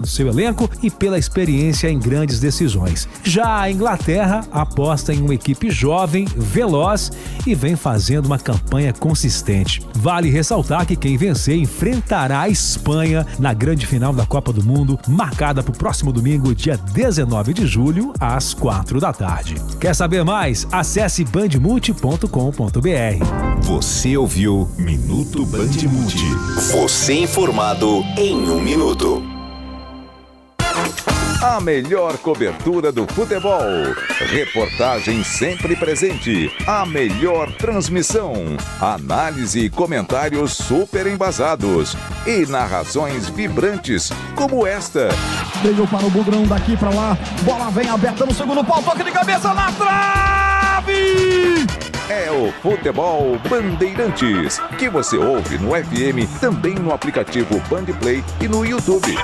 do seu elenco e pela experiência em grandes decisões. Já a Inglaterra aposta em uma equipe jovem, veloz e vem fazendo uma campanha consistente. Vale ressaltar que quem vencer enfrentará a Espanha na grande final da Copa do Mundo, marcada para o próximo domingo, dia 19 de julho, às 16h. Quer saber mais? Acesse bandmulti.com.br. Você ouviu Minuto Bandmulti. Você informado em 1 minuto. A melhor cobertura do futebol. Reportagem sempre presente. A melhor transmissão. Análise e comentários super embasados. E narrações vibrantes como esta. Veio para o Bugrão, daqui para lá. Bola vem aberta no segundo pau. Toque de cabeça na trave! É o Futebol Bandeirantes, que você ouve no FM, também no aplicativo Bandplay e no YouTube.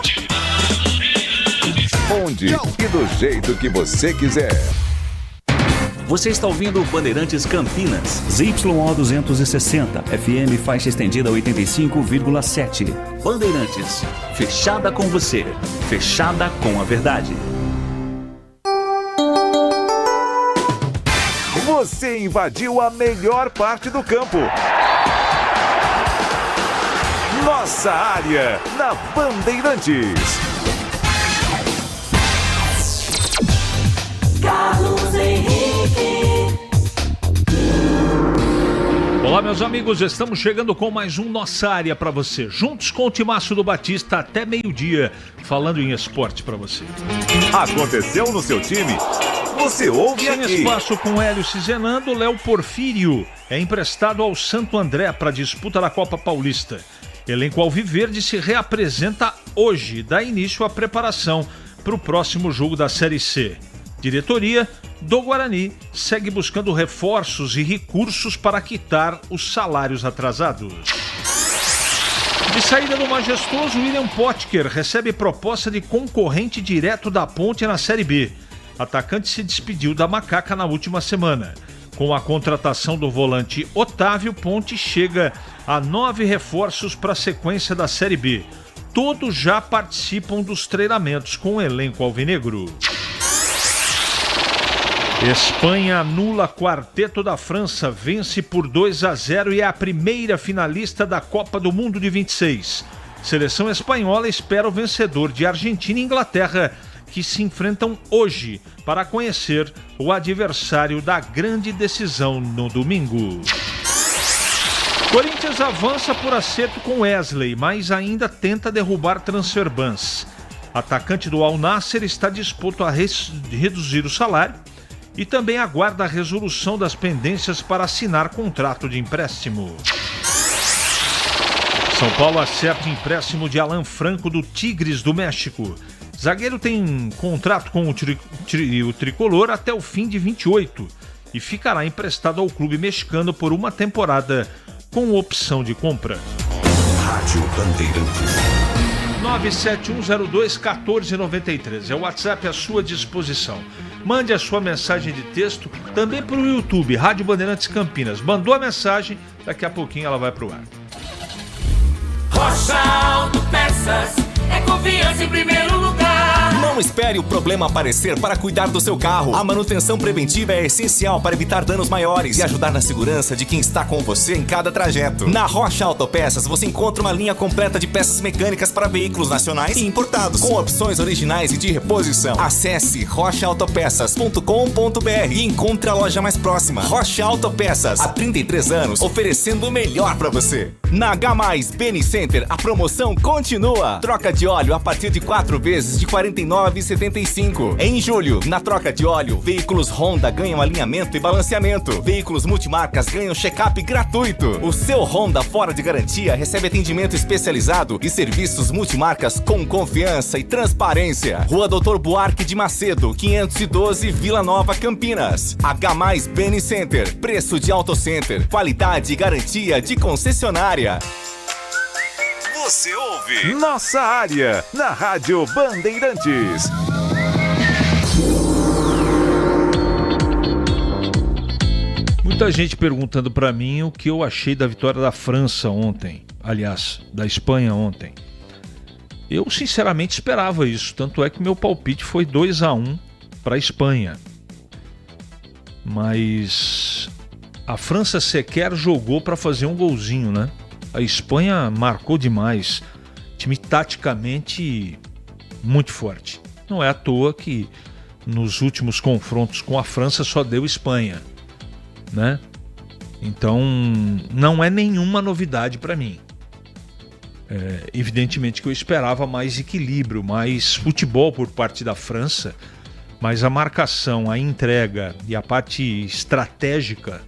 Onde e do jeito que você quiser. Você está ouvindo Bandeirantes Campinas, ZYO 260, FM faixa estendida 85,7. Bandeirantes, fechada com você, fechada com a verdade. Você invadiu a melhor parte do campo. Nossa área, na Bandeirantes. Carlos Henrique. Olá, meus amigos, estamos chegando com mais um Nossa Área para você. Juntos com o Timaço do Batista até meio-dia, falando em esporte para você. Aconteceu no seu time? Você ouve aqui. Sem espaço com Hélio Cizenando, Léo Porfírio é emprestado ao Santo André para a disputa da Copa Paulista. Elenco alviverde se reapresenta hoje, dá início à preparação para o próximo jogo da Série C. Diretoria do Guarani segue buscando reforços e recursos para quitar os salários atrasados. De saída do majestoso, William Potker recebe proposta de concorrente direto da Ponte na Série B. Atacante se despediu da Macaca na última semana. Com a contratação do volante Otávio, Ponte chega a 9 reforços para a sequência da Série B. Todos já participam dos treinamentos com o elenco alvinegro. Espanha anula quarteto da França, vence por 2-0 e é a primeira finalista da Copa do Mundo de 26. Seleção espanhola espera o vencedor de Argentina e Inglaterra, que se enfrentam hoje para conhecer o adversário da grande decisão no domingo. Corinthians avança por acerto com Wesley, mas ainda tenta derrubar transfer bans. Atacante do Al Nassr está disposto a reduzir o salário e também aguarda a resolução das pendências para assinar contrato de empréstimo. São Paulo acerta empréstimo de Alan Franco do Tigres do México. Zagueiro tem contrato com o tricolor até o fim de 28 e ficará emprestado ao clube mexicano por uma temporada com opção de compra. Rádio Bandeirantes. 971021493 é o WhatsApp à sua disposição. Mande a sua mensagem de texto também para o YouTube, Rádio Bandeirantes Campinas. Mandou a mensagem, daqui a pouquinho ela vai para o ar. Rocha Autopeças é confiança em primeiro lugar. Não espere o problema aparecer para cuidar do seu carro. A manutenção preventiva é essencial para evitar danos maiores e ajudar na segurança de quem está com você em cada trajeto. Na Rocha Autopeças você encontra uma linha completa de peças mecânicas para veículos nacionais e importados, com opções originais e de reposição. Acesse rochaautopeças.com.br e encontre a loja mais próxima. Rocha Autopeças, há 33 anos, oferecendo o melhor para você. Na H+, Beni Center, a promoção continua. Troca de óleo a partir de 4 vezes de R$ 49,75. Em julho, na troca de óleo, veículos Honda ganham alinhamento e balanceamento. Veículos multimarcas ganham check-up gratuito. O seu Honda fora de garantia recebe atendimento especializado e serviços multimarcas com confiança e transparência. Rua Doutor Buarque de Macedo, 512, Vila Nova, Campinas. H+ Beni Center, preço de Auto Center, qualidade e garantia de concessionária. Você ouve Nossa Área, na Rádio Bandeirantes. Muita gente perguntando para mim o que eu achei da vitória da França ontem. Aliás, da Espanha ontem. Eu sinceramente esperava isso, tanto é que meu palpite foi 2-1 para a Espanha. Mas a França sequer jogou para fazer um golzinho, né? A Espanha marcou demais, time taticamente muito forte. Não é à toa que nos últimos confrontos com a França só deu Espanha, né? Então não é nenhuma novidade para mim. Evidentemente que eu esperava mais equilíbrio, mais futebol por parte da França, mas a marcação, a entrega e a parte estratégica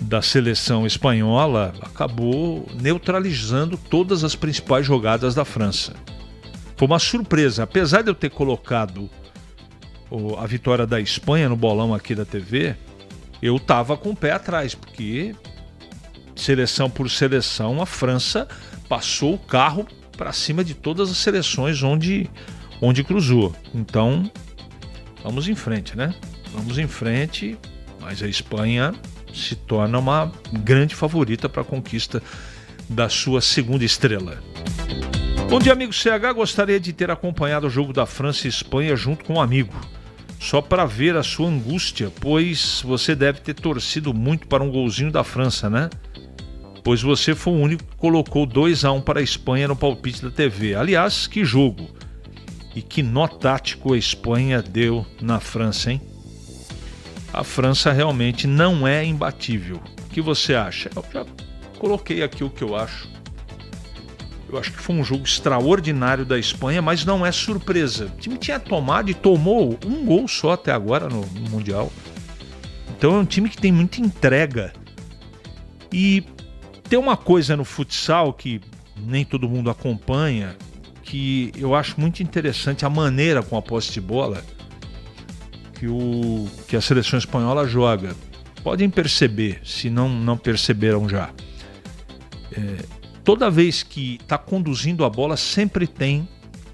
da seleção espanhola acabou neutralizando todas as principais jogadas da França. Foi uma surpresa, apesar de eu ter colocado a vitória da Espanha no bolão aqui da TV, eu estava com o pé atrás, porque seleção por seleção a França passou o carro para cima de todas as seleções onde cruzou. Então, vamos em frente, né? Vamos em frente, mas a Espanha se torna uma grande favorita para a conquista da sua segunda estrela. Bom dia, amigo CH. Gostaria de ter acompanhado o jogo da França e Espanha junto com um amigo, só para ver a sua angústia, pois você deve ter torcido muito para um golzinho da França, né? Pois você foi o único que colocou 2-1 para a Espanha no palpite da TV. Aliás, que jogo! E que nó tático a Espanha deu na França, hein? A França realmente não é imbatível. O que você acha? Eu já coloquei aqui o que eu acho. Eu acho que foi um jogo extraordinário da Espanha, mas não é surpresa. O time tinha tomado e tomou um gol só até agora no Mundial. Então é um time que tem muita entrega. E tem uma coisa no futsal que nem todo mundo acompanha, que eu acho muito interessante, a maneira com a posse de bola que a seleção espanhola joga. Podem perceber, se não perceberam já. Toda vez que está conduzindo a bola, sempre tem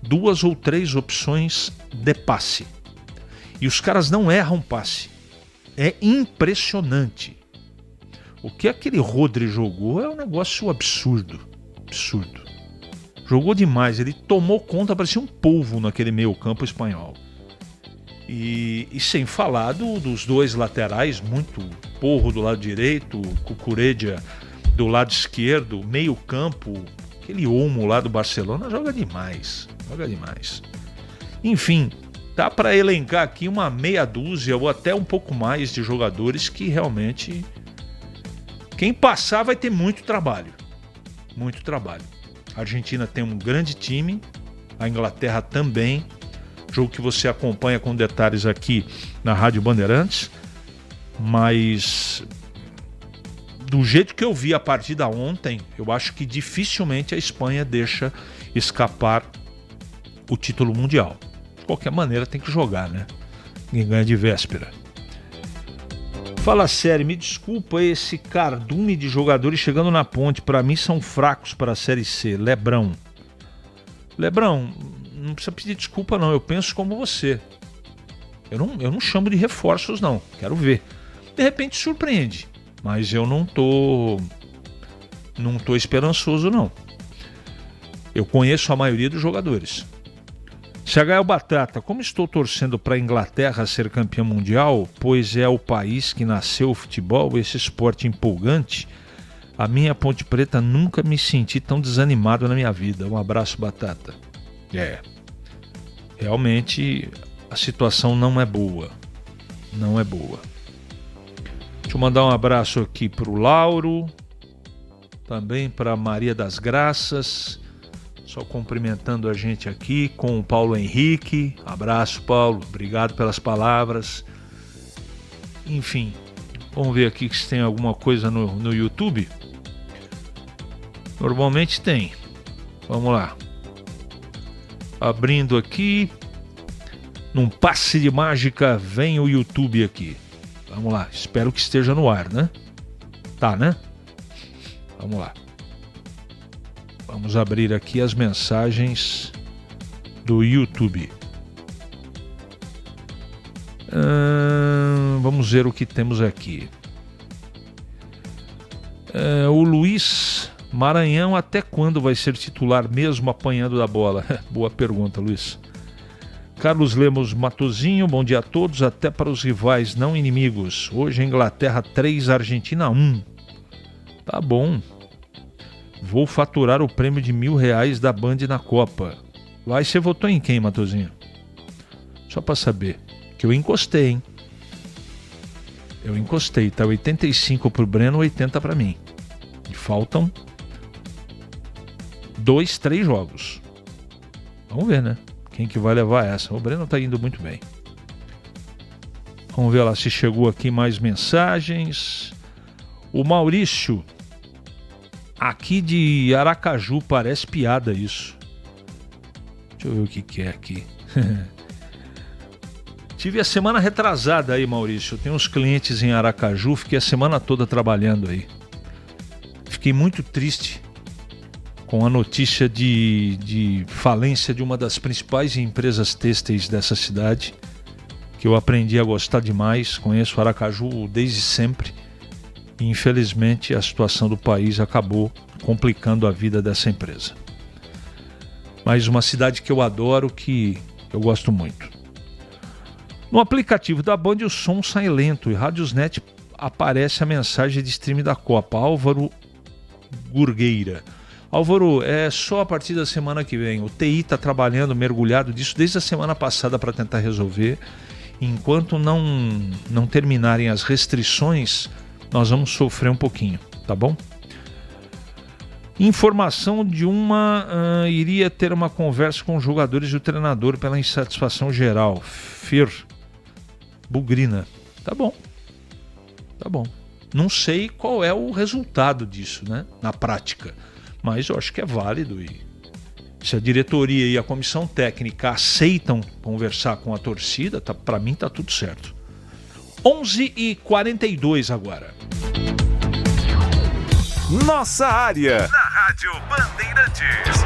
2 ou 3 opções de passe. E os caras não erram passe. É impressionante. O que aquele Rodri jogou é um negócio absurdo. Absurdo. Jogou demais. Ele tomou conta, parecia um polvo naquele meio campo espanhol. E sem falar dos 2 laterais, muito Porro do lado direito, Cucurella do lado esquerdo, meio campo, aquele Olmo lá do Barcelona joga demais. Joga demais. Enfim, dá para elencar aqui uma meia dúzia ou até um pouco mais de jogadores que realmente... Quem passar vai ter muito trabalho. Muito trabalho. A Argentina tem um grande time, a Inglaterra também. Jogo que você acompanha com detalhes aqui na Rádio Bandeirantes. Mas do jeito que eu vi a partida ontem, eu acho que dificilmente a Espanha deixa escapar o título mundial. De qualquer maneira tem que jogar, né? Ninguém ganha de véspera. Fala sério, me desculpa esse cardume de jogadores chegando na ponte. Para mim são fracos para a Série C. Lebrão, não precisa pedir desculpa não. Eu penso como você. Eu não chamo de reforços não. Quero ver. De repente surpreende. Mas eu não tô esperançoso não. Eu conheço a maioria dos jogadores. CH Batata, como estou torcendo para a Inglaterra ser campeã mundial, pois é o país que nasceu o futebol, esse esporte empolgante, a minha Ponte Preta nunca me senti tão desanimado na minha vida. Um abraço, Batata. Realmente a situação não é boa. Não é boa. Deixa eu mandar um abraço aqui para o Lauro, também para Maria das Graças, só cumprimentando a gente aqui, com o Paulo Henrique. Abraço, Paulo, obrigado pelas palavras. Enfim, vamos ver aqui se tem alguma coisa no YouTube. Normalmente tem. Vamos lá. Abrindo aqui, num passe de mágica, vem o YouTube aqui. Vamos lá, espero que esteja no ar, né? Tá, né? Vamos lá. Vamos abrir aqui as mensagens do YouTube. Vamos ver o que temos aqui. O Luiz Maranhão até quando vai ser titular mesmo apanhando da bola? Boa pergunta, Luiz. Carlos Lemos Matozinho, bom dia a todos, até para os rivais, não inimigos. Hoje Inglaterra 3, Argentina 1. Tá bom. Vou faturar o prêmio de R$1.000 da Band na Copa. Vai, você votou em quem, Matozinho? Só para saber. Que eu encostei, hein? Eu encostei, tá 85 pro Breno, 80 para mim. E faltam 2, 3 jogos. Vamos ver, né? Quem que vai levar essa? O Breno tá indo muito bem. Vamos ver lá se chegou aqui mais mensagens. O Maurício, aqui de Aracaju, parece piada isso. Deixa eu ver o que é aqui. Tive a semana retrasada aí, Maurício. Eu tenho uns clientes em Aracaju, fiquei a semana toda trabalhando aí. Fiquei muito triste com a notícia de falência de uma das principais empresas têxteis dessa cidade, que eu aprendi a gostar demais, conheço Aracaju desde sempre, e infelizmente a situação do país acabou complicando a vida dessa empresa. Mas uma cidade que eu adoro, que eu gosto muito. No aplicativo da Band o som sai lento e Radiosnet aparece a mensagem de stream da Copa. Álvaro Gurgueira. Álvaro, é só a partir da semana que vem. O TI está trabalhando, mergulhado disso desde a semana passada para tentar resolver. Enquanto não terminarem as restrições, nós vamos sofrer um pouquinho, tá bom? Informação de iria ter uma conversa com os jogadores e o treinador pela insatisfação geral. Bugrina. Tá bom. Não sei qual é o resultado disso, né? Na prática. Mas eu acho que é válido e se a diretoria e a comissão técnica aceitam conversar com a torcida, para mim tá tudo certo. 11h42 agora. Nossa área, na Rádio Bandeirantes.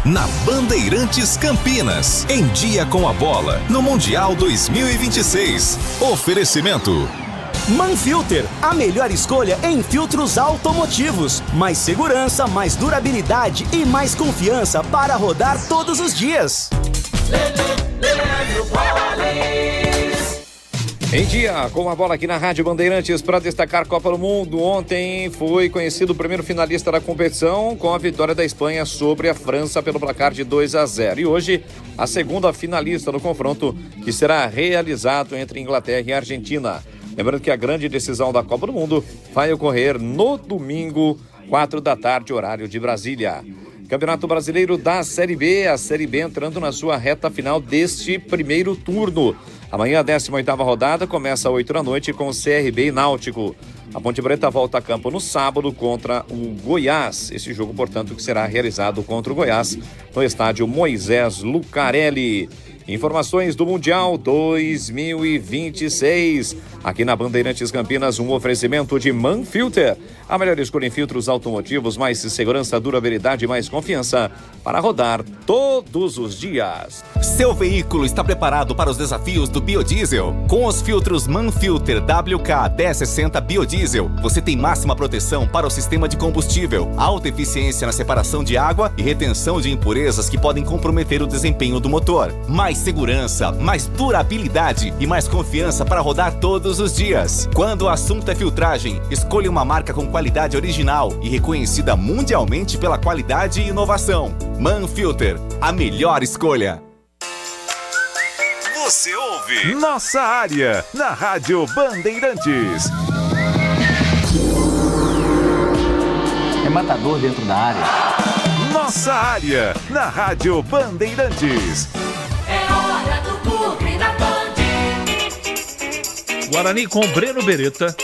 Na Bandeirantes Campinas, em dia com a bola, no Mundial 2026. Oferecimento Manfilter, a melhor escolha em filtros automotivos. Mais segurança, mais durabilidade e mais confiança para rodar todos os dias. Em dia, com a bola aqui na Rádio Bandeirantes para destacar Copa do Mundo. Ontem foi conhecido o primeiro finalista da competição com a vitória da Espanha sobre a França pelo placar de 2-0. E hoje, a segunda finalista no confronto que será realizado entre Inglaterra e Argentina. Lembrando que a grande decisão da Copa do Mundo vai ocorrer no domingo, 4 da tarde, horário de Brasília. Campeonato Brasileiro da Série B, a Série B entrando na sua reta final deste primeiro turno. Amanhã, a 18ª rodada, começa às 8 da noite com o CRB e Náutico. A Ponte Preta volta a campo no sábado contra o Goiás. Esse jogo, portanto, que será realizado contra o Goiás no estádio Moisés Lucarelli. Informações do Mundial 2026. Aqui na Bandeirantes Campinas, um oferecimento de Manfilter. A melhor escolha em filtros automotivos, mais segurança, durabilidade e mais confiança para rodar todos os dias. Seu veículo está preparado para os desafios do biodiesel? Com os filtros Manfilter WK 1060 Biodiesel, você tem máxima proteção para o sistema de combustível, alta eficiência na separação de água e retenção de impurezas que podem comprometer o desempenho do motor. Mais segurança, mais durabilidade e mais confiança para rodar todos os dias. Quando o assunto é filtragem, escolha uma marca com qualidade original e reconhecida mundialmente pela qualidade e inovação. Manfilter, a melhor escolha. Você ouve Nossa Área, na Rádio Bandeirantes. É matador dentro da área. Nossa Área, na Rádio Bandeirantes. É hora do Bugre da Band. Guarani com Breno Beretta.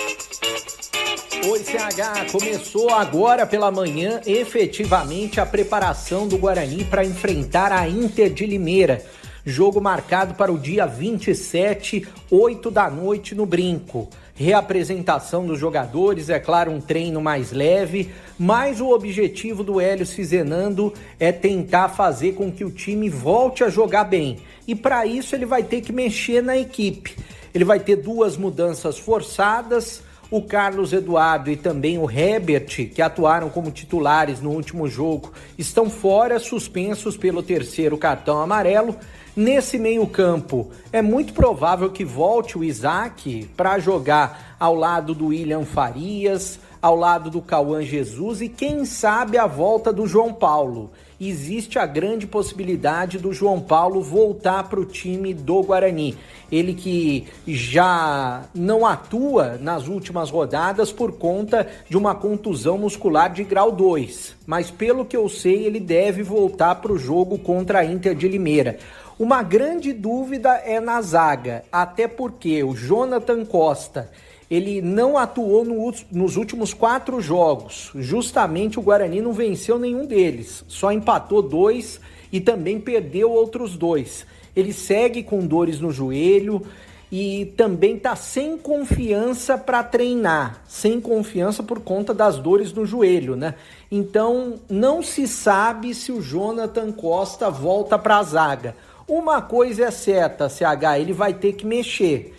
Oi, CH, começou agora pela manhã efetivamente a preparação do Guarani para enfrentar a Inter de Limeira. Jogo marcado para o dia 27, 8 da noite no Brinco. Reapresentação dos jogadores, é claro, um treino mais leve, mas o objetivo do Hélio Cizenando é tentar fazer com que o time volte a jogar bem. E para isso ele vai ter que mexer na equipe. Ele vai ter 2 mudanças forçadas. O Carlos Eduardo e também o Herbert, que atuaram como titulares no último jogo, estão fora, suspensos pelo terceiro cartão amarelo. Nesse meio-campo, é muito provável que volte o Isaac para jogar ao lado do William Farias, ao lado do Cauã Jesus e quem sabe a volta do João Paulo. Existe a grande possibilidade do João Paulo voltar para o time do Guarani. Ele que já não atua nas últimas rodadas por conta de uma contusão muscular de grau 2. Mas pelo que eu sei, ele deve voltar para o jogo contra a Inter de Limeira. Uma grande dúvida é na zaga, até porque o Jonathan Costa, ele não atuou nos últimos 4 jogos. Justamente o Guarani não venceu nenhum deles, só empatou 2 e também perdeu outros 2. Ele segue com dores no joelho e também está sem confiança para treinar, sem confiança por conta das dores no joelho, né? Então não se sabe se o Jonathan Costa volta para a zaga. Uma coisa é certa, CH, ele vai ter que mexer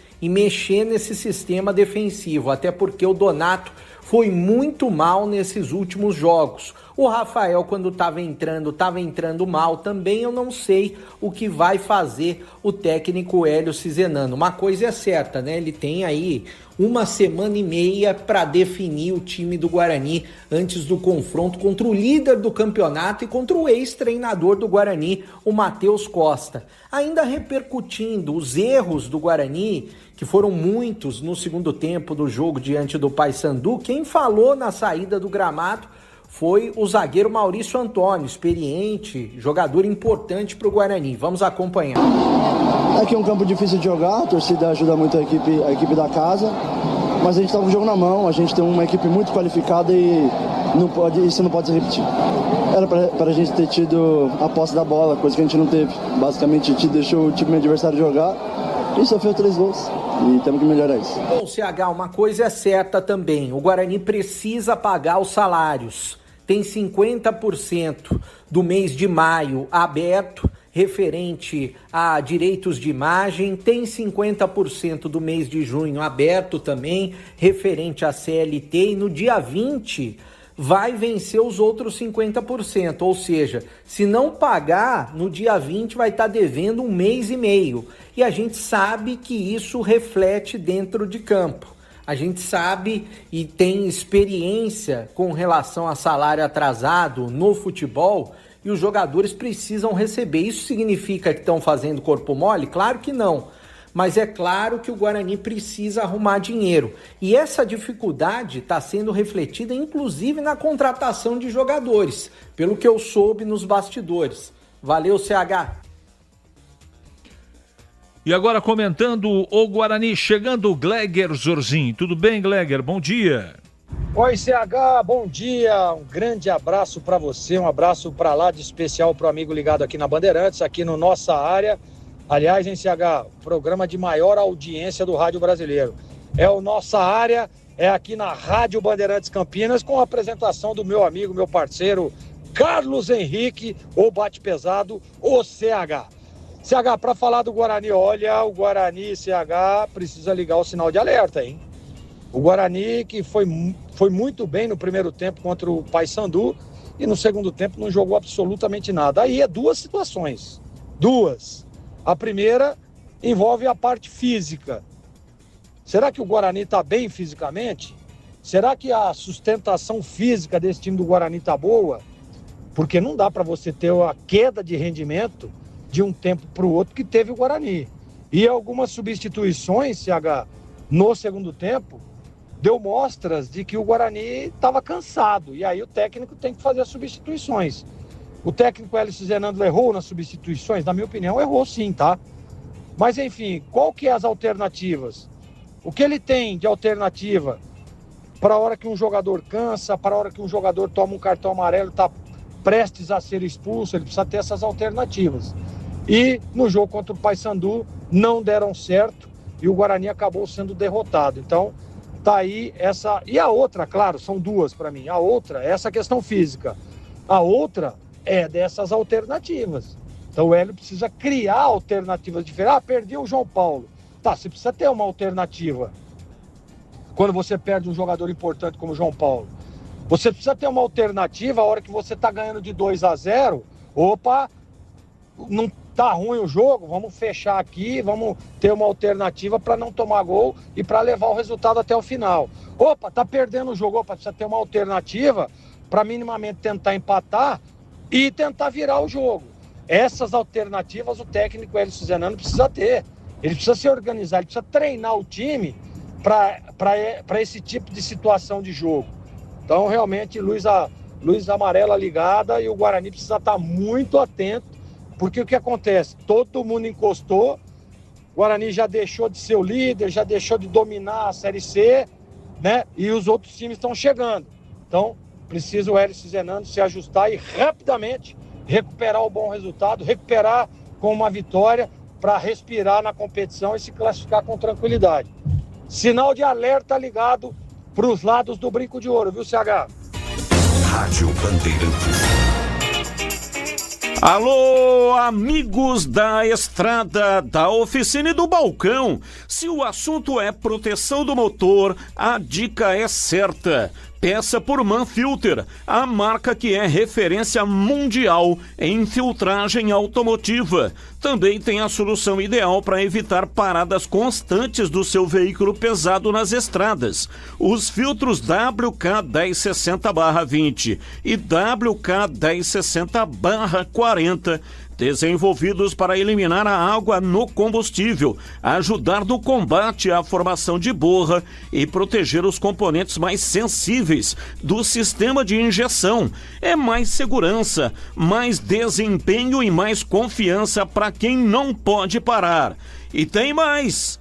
nesse sistema defensivo, até porque o Donato foi muito mal nesses últimos jogos. O Rafael, quando estava entrando mal também. Eu não sei o que vai fazer o técnico Hélio Cizenano. Uma coisa é certa, né? Ele tem aí 1 semana e meia para definir o time do Guarani antes do confronto contra o líder do campeonato e contra o ex-treinador do Guarani, o Matheus Costa. Ainda repercutindo os erros do Guarani, que foram muitos no segundo tempo do jogo diante do Paysandu, quem falou na saída do gramado foi o zagueiro Maurício Antônio, experiente, jogador importante para o Guarani. Vamos acompanhar. Aqui é um campo difícil de jogar, a torcida ajuda muito a equipe da casa, mas a gente está com o jogo na mão, a gente tem uma equipe muito qualificada e isso não pode se repetir. Era para a gente ter tido a posse da bola, coisa que a gente não teve. Basicamente, a gente deixou o time adversário jogar e sofreu 3 gols. E temos que melhorar isso. Bom, CH, uma coisa é certa também. O Guarani precisa pagar os salários. Tem 50% do mês de maio aberto, referente a direitos de imagem. Tem 50% do mês de junho aberto também, referente a CLT. E no dia 20 vai vencer os outros 50%. Ou seja, se não pagar, no dia 20 vai estar devendo 1 mês e meio. E a gente sabe que isso reflete dentro de campo. A gente sabe e tem experiência com relação a salário atrasado no futebol e os jogadores precisam receber. Isso significa que estão fazendo corpo mole? Claro que não. Mas é claro que o Guarani precisa arrumar dinheiro. E essa dificuldade está sendo refletida inclusive na contratação de jogadores, pelo que eu soube nos bastidores. Valeu, CH! E agora comentando o Guarani, chegando o Gleger Zorzin. Tudo bem, Gleger? Bom dia. Oi, CH, bom dia. Um grande abraço para você, um abraço para lá de especial para o amigo ligado aqui na Bandeirantes, aqui no Nossa Área. Aliás, em CH, programa de maior audiência do rádio brasileiro. É o Nossa Área, é aqui na Rádio Bandeirantes Campinas, com a apresentação do meu amigo, meu parceiro, Carlos Henrique, o Bate Pesado, o CH. CH, para falar do Guarani, olha, o Guarani, CH, precisa ligar o sinal de alerta, hein? O Guarani que foi muito bem no primeiro tempo contra o Paysandu e no segundo tempo não jogou absolutamente nada. Aí é 2 situações, 2. A primeira envolve a parte física. Será que o Guarani está bem fisicamente? Será que a sustentação física desse time do Guarani está boa? Porque não dá para você ter a queda de rendimento de um tempo para o outro que teve o Guarani. E algumas substituições, CH, no segundo tempo, deu mostras de que o Guarani estava cansado. E aí o técnico tem que fazer as substituições. O técnico Hélio Cizenando errou nas substituições? Na minha opinião, errou sim, tá? Mas enfim, qual que é as alternativas? O que ele tem de alternativa para a hora que um jogador cansa, para a hora que um jogador toma um cartão amarelo, está prestes a ser expulso? Ele precisa ter essas alternativas. E no jogo contra o Paysandu não deram certo e o Guarani acabou sendo derrotado. Então, tá aí essa... E a outra, claro, são 2 para mim. A outra é essa questão física. A outra é dessas alternativas. Então o Hélio precisa criar alternativas diferentes. Ah, perdi o João Paulo. Tá, você precisa ter uma alternativa. quando você perde um jogador importante como o João Paulo. Você precisa ter uma alternativa a hora que você está ganhando de 2-0. Opa, não tá ruim o jogo, vamos fechar aqui, vamos ter uma alternativa para não tomar gol e para levar o resultado até o final. Opa, tá perdendo o jogo, opa, precisa ter uma alternativa para minimamente tentar empatar e tentar virar o jogo. Essas alternativas o técnico Hélio Zenando precisa ter. Ele precisa se organizar, ele precisa treinar o time para esse tipo de situação de jogo. Então, realmente, luz amarela ligada, e o Guarani precisa estar muito atento, porque o que acontece? Todo mundo encostou, o Guarani já deixou de ser o líder, já deixou de dominar a Série C, né? E os outros times estão chegando. Então, precisa o Hélio Zenando se ajustar e rapidamente recuperar o bom resultado, recuperar com uma vitória para respirar na competição e se classificar com tranquilidade. Sinal de alerta ligado para os lados do Brinco de Ouro, viu, CH? Rádio Bandeirantes. Alô, amigos da estrada, da oficina e do balcão. Se o assunto é proteção do motor, a dica é certa. Peça por Manfilter, a marca que é referência mundial em filtragem automotiva. Também tem a solução ideal para evitar paradas constantes do seu veículo pesado nas estradas. Os filtros WK1060/20 e WK1060/40, desenvolvidos para eliminar a água no combustível, ajudar no combate à formação de borra e proteger os componentes mais sensíveis do sistema de injeção. É mais segurança, mais desempenho e mais confiança para quem não pode parar. E tem mais!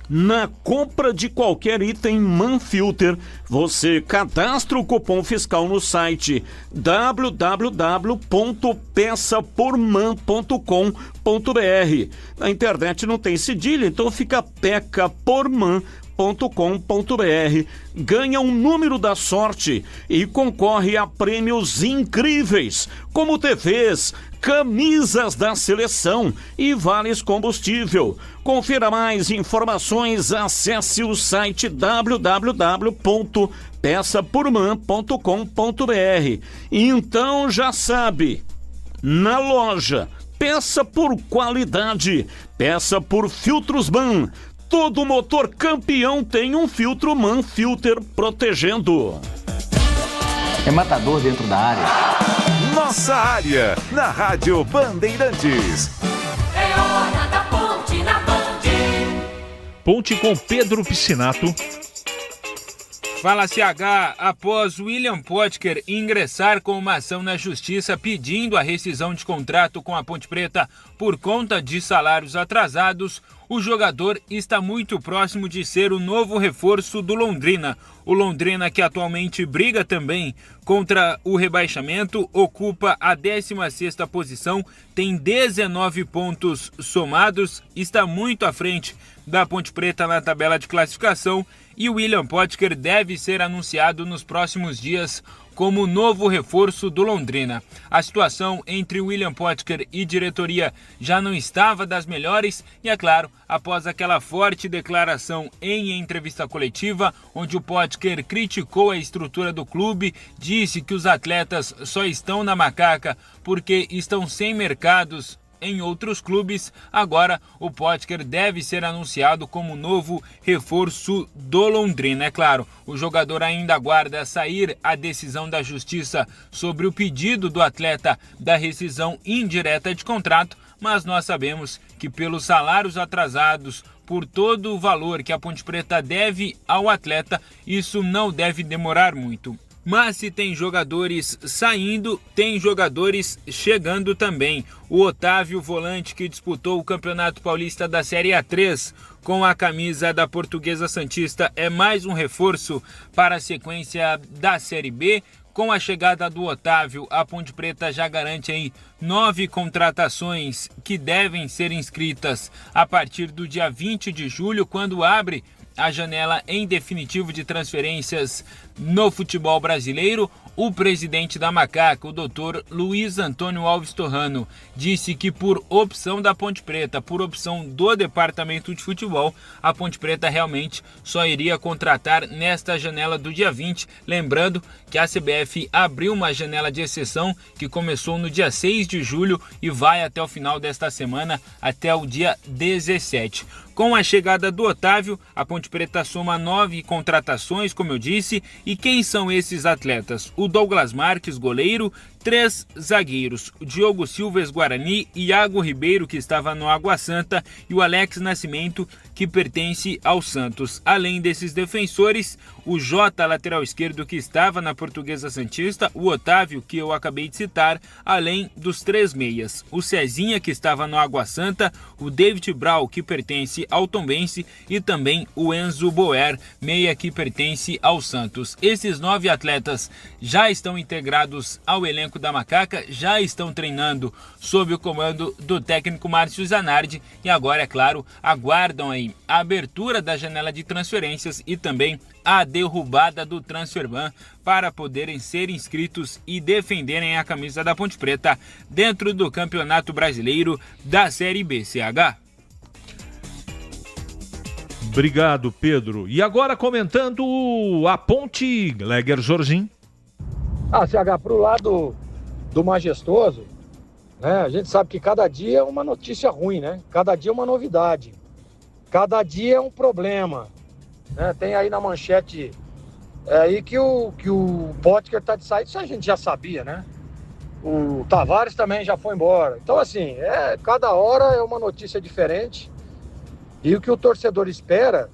Na compra de qualquer item Manfilter, você cadastra o cupom fiscal no site www.peçaporman.com.br. Na internet não tem cedilha, então fica pecaporman.com.br. Ganha um número da sorte e concorre a prêmios incríveis, como TVs, camisas da seleção e vales combustível. Confira mais informações, acesse o site www.peçaporman.com.br. Então já sabe, na loja, peça por qualidade, peça por Filtros MAN. Todo motor campeão tem um filtro Manfilter protegendo. É matador dentro da área. Nossa área, na Rádio Bandeirantes. É hora da Ponte na Band. Ponte com Pedro Piscinato. Fala, CH. Após William Potker ingressar com uma ação na justiça pedindo a rescisão de contrato com a Ponte Preta por conta de salários atrasados, o jogador está muito próximo de ser o novo reforço do Londrina. O Londrina, que atualmente briga também contra o rebaixamento, ocupa a 16ª posição, tem 19 pontos somados, está muito à frente da Ponte Preta na tabela de classificação, e o William Potker deve ser anunciado nos próximos dias como novo reforço do Londrina. A situação entre William Potker e diretoria já não estava das melhores e, é claro, após aquela forte declaração em entrevista coletiva, onde o Potker criticou a estrutura do clube, disse que os atletas só estão na macaca porque estão sem mercados em outros clubes. Agora o Potker deve ser anunciado como novo reforço do Londrina. É claro, o jogador ainda aguarda sair a decisão da justiça sobre o pedido do atleta da rescisão indireta de contrato, mas nós sabemos que pelos salários atrasados, por todo o valor que a Ponte Preta deve ao atleta, isso não deve demorar muito. Mas se tem jogadores saindo, tem jogadores chegando também. O Otávio, volante que disputou o Campeonato Paulista da Série A3 com a camisa da Portuguesa Santista, é mais um reforço para a sequência da Série B. Com a chegada do Otávio, a Ponte Preta já garante aí 9 contratações que devem ser inscritas a partir do dia 20 de julho, quando abre a janela em definitivo de transferências no futebol brasileiro, o presidente da Macaca, o doutor Luiz Antônio Alves Torrano, disse que por opção da Ponte Preta, por opção do departamento de futebol, a Ponte Preta realmente só iria contratar nesta janela do dia 20, lembrando que a CBF abriu uma janela de exceção que começou no dia 6 de julho e vai até o final desta semana, até o dia 17. Com a chegada do Otávio, a Ponte Preta soma 9 contratações, como eu disse. E quem são esses atletas? O Douglas Marques, goleiro, 3 zagueiros, o Diogo Silva, ex-Guarani, Iago Ribeiro, que estava no Água Santa, e o Alex Nascimento, que pertence ao Santos. Além desses defensores, o Jota, lateral esquerdo, que estava na Portuguesa Santista, o Otávio, que eu acabei de citar, além dos 3 meias, o Cezinha, que estava no Água Santa, o David Brau, que pertence ao Tombense, e também o Enzo Boer, meia, que pertence ao Santos. Esses 9 atletas já estão integrados ao elenco da Macaca, já estão treinando sob o comando do técnico Márcio Zanardi e agora, é claro, aguardam aí a abertura da janela de transferências e também a derrubada do Transferban para poderem ser inscritos e defenderem a camisa da Ponte Preta dentro do Campeonato Brasileiro da Série B, CH. Obrigado, Pedro. E agora comentando a Ponte, Gleger Jorginho. CH, pro lado do majestoso, né? A gente sabe que cada dia é uma notícia ruim, né? Cada dia é uma novidade. Cada dia é um problema. Né? Tem aí na manchete aí que o Potker tá de saída, isso a gente já sabia, né? O Tavares também já foi embora. Então, assim, cada hora é uma notícia diferente. E o que o torcedor espera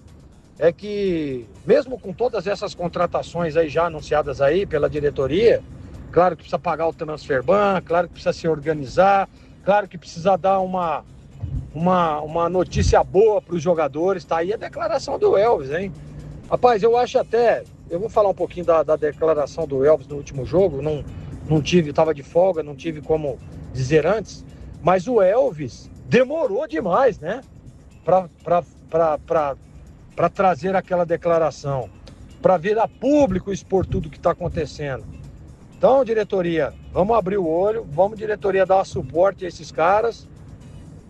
é que, mesmo com todas essas contratações aí já anunciadas aí pela diretoria, claro que precisa pagar o Transferban, claro que precisa se organizar, claro que precisa dar uma notícia boa para os jogadores. Tá aí a declaração do Elvis, hein? Rapaz, eu acho até... Eu vou falar um pouquinho da declaração do Elvis no último jogo, estava de folga, não tive como dizer antes, mas o Elvis demorou demais, né? Para trazer aquela declaração, para vir a público expor tudo o que está acontecendo. Então, diretoria, vamos abrir o olho, vamos, diretoria, dar suporte a esses caras.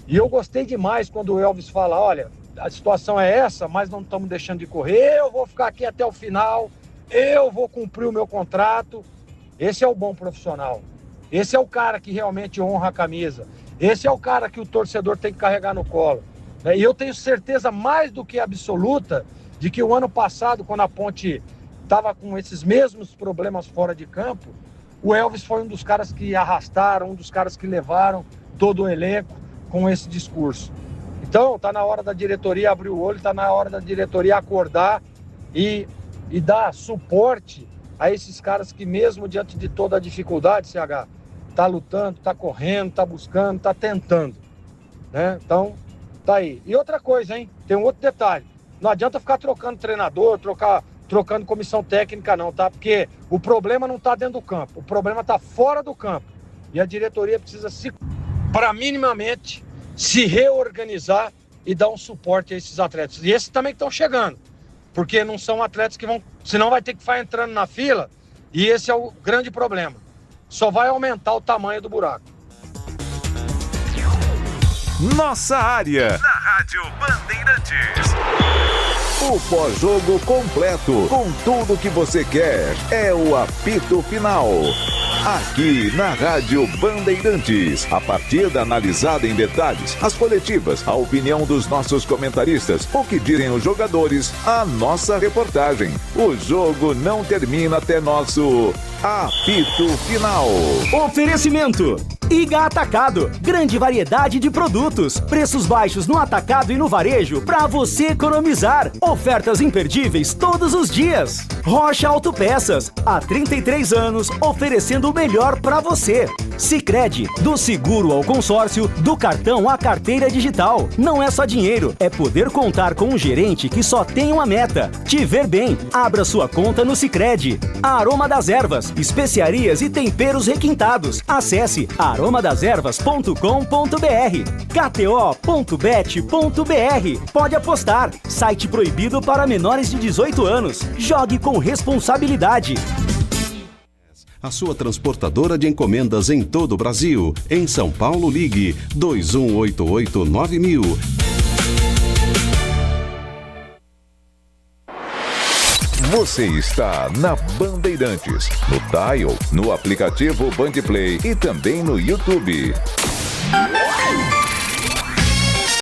E eu gostei demais quando o Elvis fala, olha, a situação é essa, mas não estamos deixando de correr, eu vou ficar aqui até o final, eu vou cumprir o meu contrato. Esse é o bom profissional. Esse é o cara que realmente honra a camisa. Esse é o cara que o torcedor tem que carregar no colo. E eu tenho certeza mais do que absoluta de que o ano passado, quando a Ponte estava com esses mesmos problemas fora de campo, o Elvis foi um dos caras que arrastaram, um dos caras que levaram todo o elenco com esse discurso. Então, está na hora da diretoria abrir o olho, está na hora da diretoria acordar e dar suporte a esses caras que, mesmo diante de toda a dificuldade, CH, está lutando, está correndo, está buscando, está tentando. Né? Então, tá aí. E outra coisa, hein? Tem um outro detalhe. Não adianta ficar trocando treinador, trocando comissão técnica não, tá? Porque o problema não tá dentro do campo. O problema tá fora do campo. E a diretoria precisa para minimamente se reorganizar e dar um suporte a esses atletas. E esses também que estão chegando. Porque não são atletas que vão... Senão vai ter que ficar entrando na fila. E esse é o grande problema. Só vai aumentar o tamanho do buraco. Nossa área. Na Rádio Bandeirantes. O pós-jogo completo, com tudo que você quer, é o apito final. Aqui na Rádio Bandeirantes, a partida analisada em detalhes, as coletivas, a opinião dos nossos comentaristas, o que dizem os jogadores, a nossa reportagem. O jogo não termina até nosso apito final. Oferecimento: Iga Atacado, grande variedade de produtos, preços baixos no atacado e no varejo para você economizar. Ofertas imperdíveis todos os dias. Rocha Autopeças, há 33 anos oferecendo o melhor para você. Sicredi, do seguro ao consórcio, do cartão à carteira digital. Não é só dinheiro, é poder contar com um gerente que só tem uma meta: te ver bem. Abra sua conta no Sicredi. Aroma das Ervas, especiarias e temperos requintados. Acesse aromadeservas.com.br, kto.bet.br. Pode apostar. Site proibido para menores de 18 anos. Jogue com responsabilidade. A sua transportadora de encomendas em todo o Brasil. Em São Paulo, ligue 2188-9000. Você está na Bandeirantes, no Dial, no aplicativo Bandplay e também no YouTube.